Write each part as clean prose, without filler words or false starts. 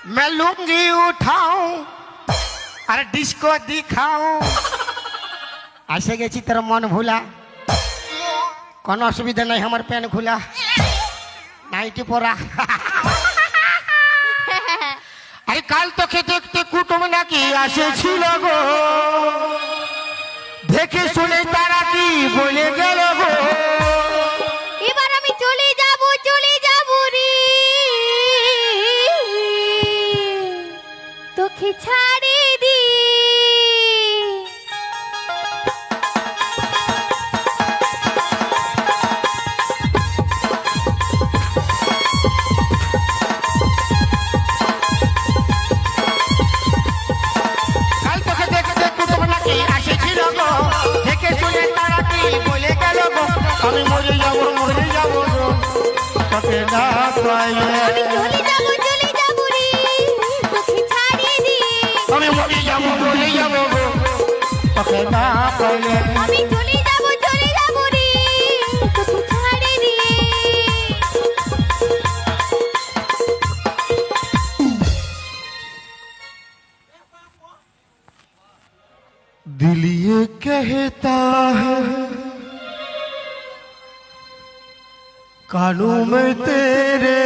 मैं लुंगी उठाऊं अरे डिस्को दिखाऊं ऐसे गेছি তোর মন ভুলা কোনো অসুবিধা নাই আমার প্যান খোলা নাইটি পরা আরে কাল তোকে দেখতে কুটুম নাকি আসেছিল গো দেখে শুনে তারা কি বলে গেল গো এবার আমি চলে যাব রে তোকে ছাড়ে দি কাল তোকে দেখতে কুটুম নাকি আসেছিল গো দেখে শুনে তারা কি বলে গেল গো আমি মরে যাব গো তোকে না পাইলে আমি চলে যাব রে তোকে ছাড়ে দি আমি মরে যাব গো তোকে না পাইলে আমি চলে যাব রে তোকে ছাড়ে দি दिल ये कहता है कानों में तेरे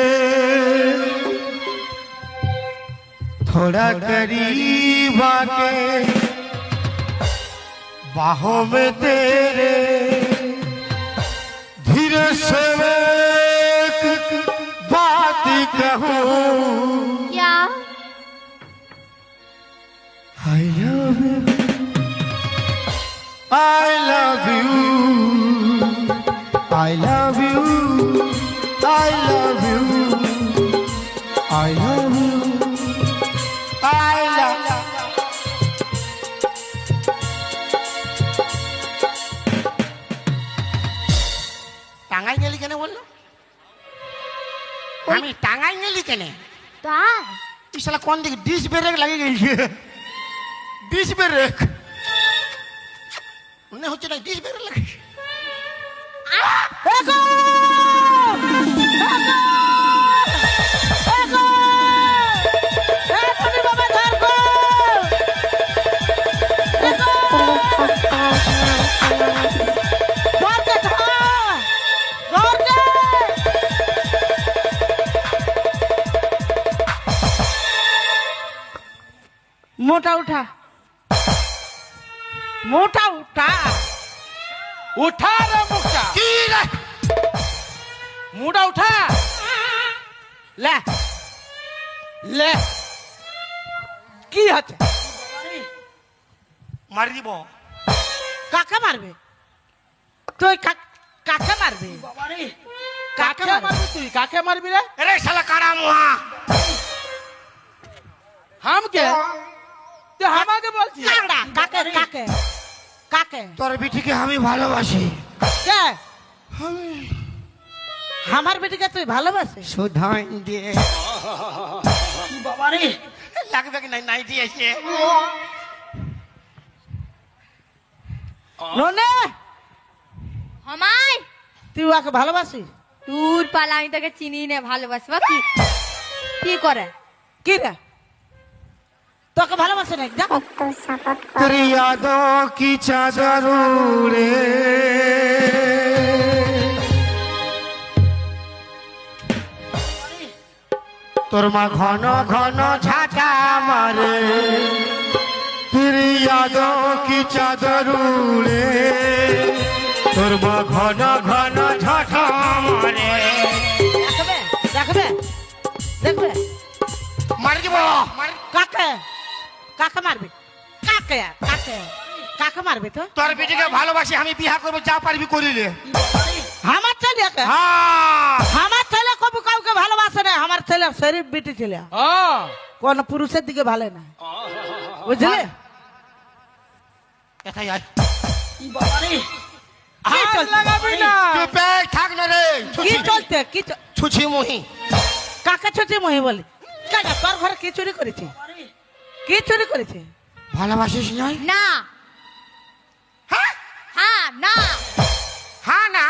थोड़ा करीब आके बाहों में तेरे धीरे से एक बात कहूँ क्या I love you I love you I love you I love you I love you I love টাঙ্গাই গেলি কেন বললো আমি টাঙ্গাই গেলি কেন তাই তুই শালা কোন দিকে ডিস ব্রেক লাগিয়ে গেছে ডিস ব্রেক মনে হচ্ছে না ডিস ব্রেক লাগিয়ে मोटा उठा मोटा उठा उठा रे मुखा কি রে मुड़ा उठा ले ले কি হচ্ছে মারি দিব কাকে মারবে তুই কাকে মারবি কাকে মারবি তুই কাকে মারবি রে আরে শালা কারা মুহা हम के তুই আমাকে বলছিস কাকে কাকে কাকে তোর বিটিকে আমি ভালোবাসি কে আমার বেটিকে তুই ভালোবাসিস সুধাই দিয়ে বাবারে লাগবে কি নাই নাই দিয়েছে ননে আমায় তুই ওকে ভালোবাসিস দূর পালা আমি তোকে চিনি না ভালোবাসবা কি কি করে কি রে তোকে ভালোবাসে না দেখ तेरी यादों की चादर उड़े তোর মা ঘন ঘন ঝাঁটা মারে तेरी यादों की चादर उड़े তোর মা ঘন ঘন ঝাঁটা মারে দেখবে দেখবে দেখবে মারি দিব কাকে কাকে মারবি কাকে কাকে কাকে মারবি তো তোর বিটিকে ভালোবাসি আমি বিয়া করবো যা পারবি করিলে আমার ছেলে হ্যাঁ আমার ছেলে কবু কাউকে ভালোবাসে না আমার ছেলে শরীফ বিটি ছেলে কোন পুরুষের দিকে ভালো না বুঝলে এটাই আয় হাত লাগাবি না চুপ থাক না রে কি চলতে কি ছুছি মুহি কাকে ছুটি মহি বলে কেন তোর ঘরে কি চুরি করেছে কি চুরি করেছে ভালোবাসিস নাই না হ্যাঁ হ্যাঁ না হ্যাঁ না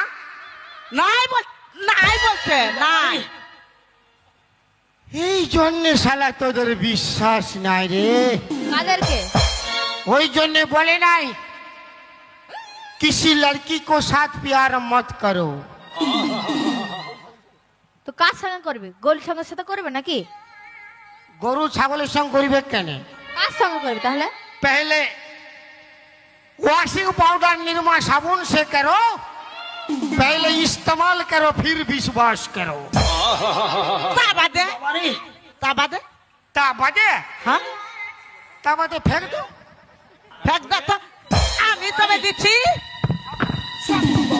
নাই বলছে নাই এই জন্যে শালা তোদের বিশ্বাস নাই রে। কাদেরকে? ওই জন্যে বলে নাই किसी लड़की को साथ प्यार मत करो। তো কার সঙ্গে করবে? গোল সঙ্গের সাথে করবে নাকি? গরু ছাগলের সঙ্গে করিবে কেন? কার সঙ্গে করবে তাহলে? पहले वॉशिंग पाउडर निरमा साबुन से करो, पहले इस्तेमाल करो फिर विश्वास करो। তা বাদে তা বাদে ता बजे হ্যাঁ ता बजे फेंक दो। ফেক দা তো, আমি তবে দিচ্ছি।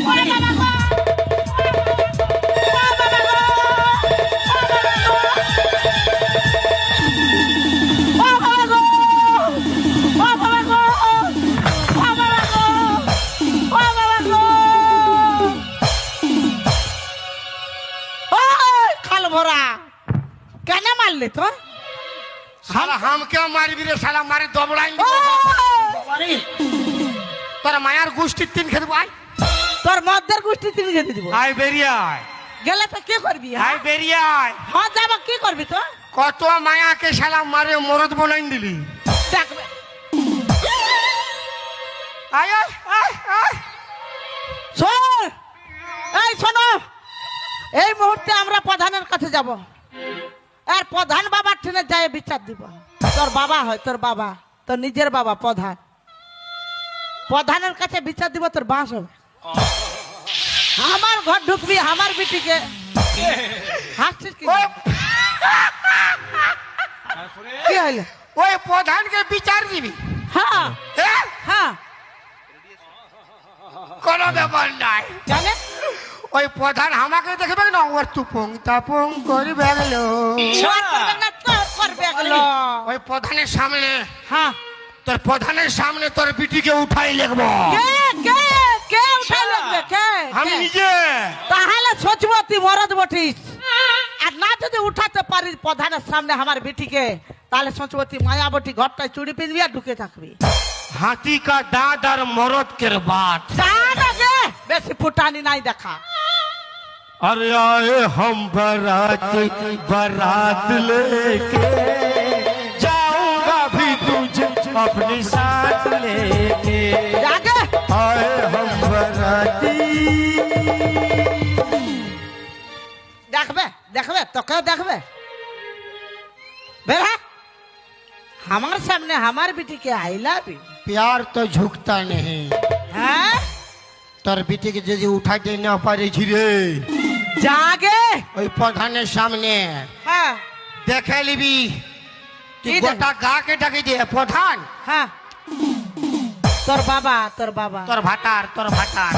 ওরে বাবা গো! ও বাবা গো! ও বাবা গো! ও বাবা গো! ও বাবা গো! ও বাবা গো! ওই খাল ভরা কেন মারলে তো? साला हम क्या मारी भी रे साला मारे दबड़ाई তোর মায়ার গোষ্ঠী তিন খেতে আয়। তোর মদ্দের গোষ্ঠী তিনি যেতে দিব। আয় বেরিয়ে আয়, গেলে তো কি করবি? আয় বেরিয়ে আয়। হ্যাঁ যাব, কি করবি তো? কত মায়াকে শালা মারে মরদ বনাই দিলি। দেখবে আয় আয় আয় আয়। শোন, এই শোনো, এই মুহূর্তে আমরা প্রধানের কাছে যাব, আর প্রধান বাবার ঠেনে যায় বিচার দিব। তোর বাবা হয়, তোর বাবা, তোর নিজের বাবা প্রধান। প্রধানের কাছে বিচার দিব, তোর বাস হবে। আমার ঘর ঢুকবি, আমার বিটিকে হাসছিস কি? কি হইলো? ওই প্রধানকে বিচার দিবি? হ্যাঁ হ্যাঁ, হ্যাঁ, কোনো ব্যাপার নাই। জানে ওই প্রধান আমাকে দেখবে না, ওর তুপং তাপং করবে গেলো। সব করবে না, তোর করবে গেলো। ওই প্রধানের সামনে, হ্যাঁ, তোর প্রধানের সামনে তোর বিটিকে উঠাই লিখবো। কে কে কে উঠাই লাগবে? কে? আমি কে? নিজে। তাহলে সচবো তুই মরদ বটিস। আর না যদি উঠাতে পারিস প্রধানের সামনে আমার বেটিকে, তাহলে সচবো তুই মায়াবতী ঘরটায় চুড়ি পিঁধবি আর ঢুকে থাকবি। হাতি কা দাঁত আর মরদ কের বাত। জানাবে বেশি ফুটানি নাই দেখা। अरे आए हम बारात बारात लेके जाऊंगा भी तुझे अपने साथ लेके। জাগে आए हम बाराती। দেখবে দেখবে, তোকেও দেখবে। বের হ আমার সামনে আমার বেটিকে আই লাভ ইউ। प्यार तो झुकता नहीं। হ্যাঁ তোর বিটিকে যদি উঠাইতে না পারিস রে, জাগে ওই প্রধানের সামনে হ্যাঁ দেখে নিবি তুই কি গোটা গাকে ডাকি দিয়ে প্রধান হ্যাঁ, তোর বাবা তোর বাবা তোর ভাতার তোর ভাতার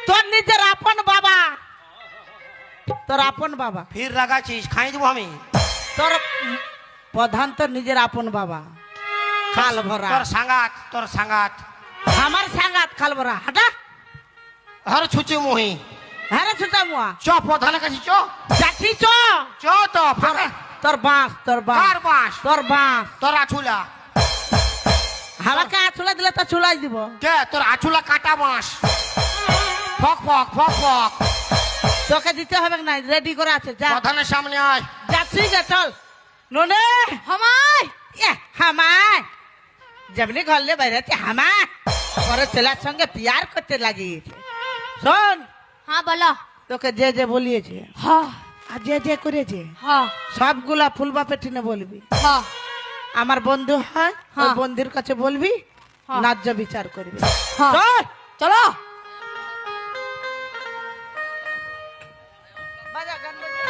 তোর নিজের আপন বাবা, তোর আপন বাবা। ফির রাগাছিস, খাই দেবো আমি। তোর প্রধান তোর নিজের আপন বাবা। খাল ভরা তোর সাঙ্গাত তোর সাঙ্গাত আমার সাঙ্গাত খাল ভরা। হাঁটা হর ছুচি মুহি। হ্যাঁ রে ছোটা মুয়া, চ প্রধানের কাছে চ যাচ্ছি চ। চ তো ফাঁকা। তোর বাঁশ তোর বাঁশ কার বাঁশ? তোর বাঁশ। তোর আছুলা। আমাকে চুলাই দিলে তো চুলাই দিব। কে তোর আছুলা কাটা বাঁশ? ফক ফক ফক ফক। তোকে দিতে হবে না, রেডি করে আছে। যা প্রধানের সামনে আয়। যাচ্ছি গে, চল নুনে হামাই হামায় যেমনি ঘরলে বাইরেছে হামায় পরে ছেলের সঙ্গে পিয়ার করতে লাগিয়েছে। শোন, হ্যাঁ বলো। তোকে যে যে বলিয়েছে হ্যাঁ আর যে যে করেছে হ্যাঁ সবগুলা ফুলবা পেটিনে বলবি। হ্যাঁ আমার বন্ধু হয়, ওই হ্যাঁ। বন্ধুর কাছে বলবি, হ্যাঁ। ন্যায্য বিচার করবি। হ্যাঁ। চল। চলো। বাজা গান বাজা।